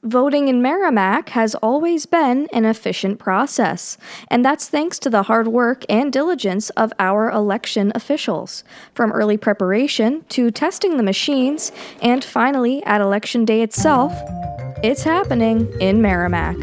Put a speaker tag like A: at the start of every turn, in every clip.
A: Voting in Merrimack has always been an efficient process, and that's thanks to the hard work and diligence of our election officials. From early preparation to testing the machines, and finally at Election Day itself, it's happening in Merrimack.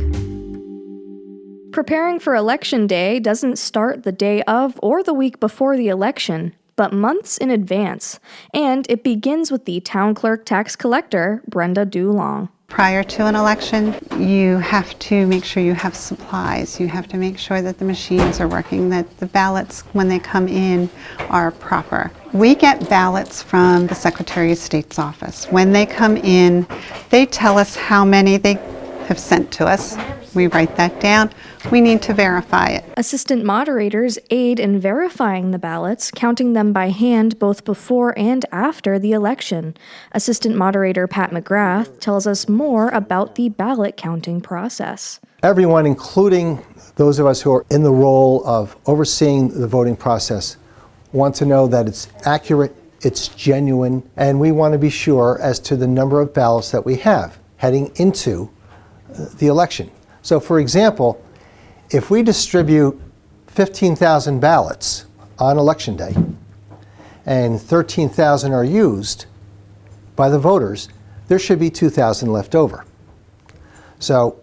A: Preparing for Election Day doesn't start the day of or the week before the election, but months in advance, and it begins with the town clerk tax collector, Brenda Dulong.
B: Prior to an election, you have to make sure you have supplies. You have to make sure that the machines are working, that the ballots, when they come in, are proper. We get ballots from the Secretary of State's office. When they come in, they tell us how many they have sent to us. We write that down. We need to verify it.
A: Assistant moderators aid in verifying the ballots, counting them by hand both before and after the election. Assistant moderator Pat McGrath tells us more about the ballot counting process.
C: Everyone, including those of us who are in the role of overseeing the voting process, want to know that it's accurate, it's genuine, and we want to be sure as to the number of ballots that we have heading into the election. So, for example, if we distribute 15,000 ballots on Election Day and 13,000 are used by the voters, there should be 2,000 left over. So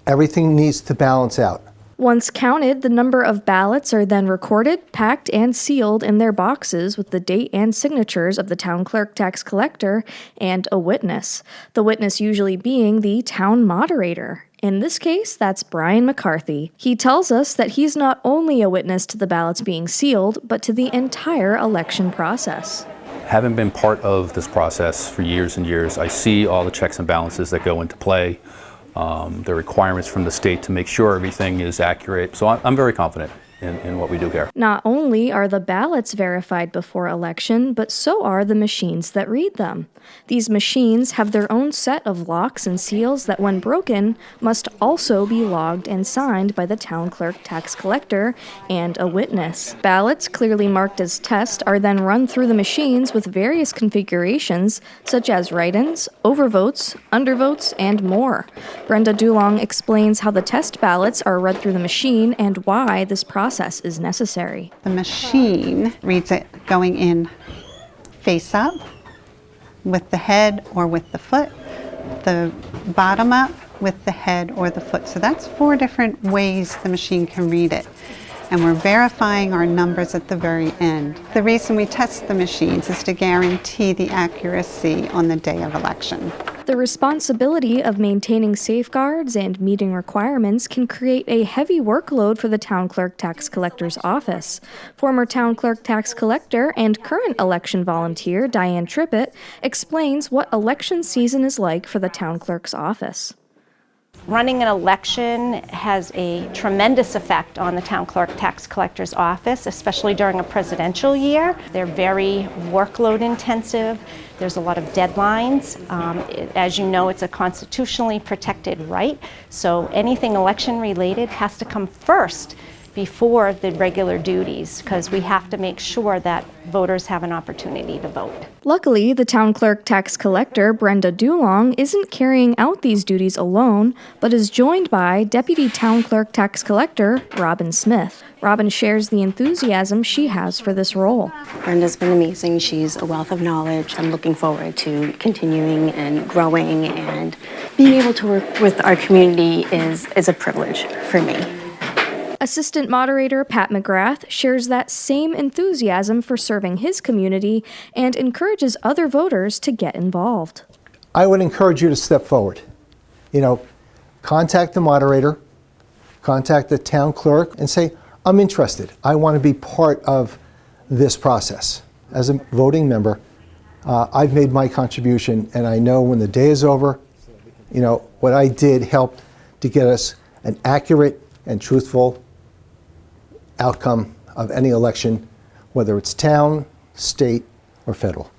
C: everything needs to balance out.
A: Once counted, the number of ballots are then recorded, packed, and sealed in their boxes with the date and signatures of the town clerk tax collector and a witness. The witness usually being the town moderator. In this case, that's Brian McCarthy. He tells us that he's not only a witness to the ballots being sealed, but to the entire election process.
D: Having been part of this process for years and years, I see all the checks and balances that go into play, the requirements from the state to make sure everything is accurate. So I'm very confident in what we do here.
A: Not only are the ballots verified before election, but so are the machines that read them. These machines have their own set of locks and seals that, when broken, must also be logged and signed by the town clerk tax collector and a witness. Ballots clearly marked as test are then run through the machines with various configurations, such as write-ins, overvotes, undervotes, and more. Brenda Dulong explains how the test ballots are read through the machine and why this process is necessary.
B: The machine reads it going in face up, with the head or with the foot, the bottom up with the head or the foot. So that's 4 different ways the machine can read it. And we're verifying our numbers at the very end. The reason we test the machines is to guarantee the accuracy on the day of election.
A: The responsibility of maintaining safeguards and meeting requirements can create a heavy workload for the town clerk tax collector's office. Former town clerk tax collector and current election volunteer Diane Trippett explains what election season is like for the town clerk's office.
E: Running an election has a tremendous effect on the town clerk tax collector's office, especially during a presidential year. They're very workload intensive. There's a lot of deadlines. As you know, it's a constitutionally protected right, so anything election related has to come first before the regular duties, because we have to make sure that voters have an opportunity to vote.
A: Luckily, the town clerk tax collector, Brenda Dulong, isn't carrying out these duties alone, but is joined by Deputy Town Clerk Tax Collector, Robin Smith. Robin shares the enthusiasm she has for this role.
F: Brenda's been amazing. She's a wealth of knowledge. I'm looking forward to continuing and growing, and being able to work with our community is a privilege for me.
A: Assistant moderator Pat McGrath shares that same enthusiasm for serving his community and encourages other voters to get involved.
C: I would encourage you to step forward. Contact the moderator, contact the town clerk, and say, I'm interested. I want to be part of this process. As a voting member, I've made my contribution, and I know when the day is over, what I did helped to get us an accurate and truthful outcome of any election, whether it's town, state, or federal.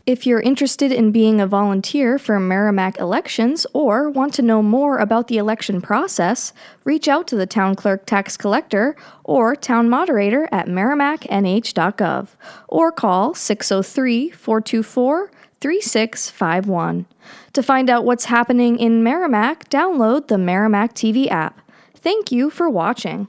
A: If you're interested in being a volunteer for Merrimack elections or want to know more about the election process, reach out to the town clerk tax collector or town moderator at merrimacknh.gov or call 603-424 3651. To find out what's happening in Merrimack, download the Merrimack TV app. Thank you for watching.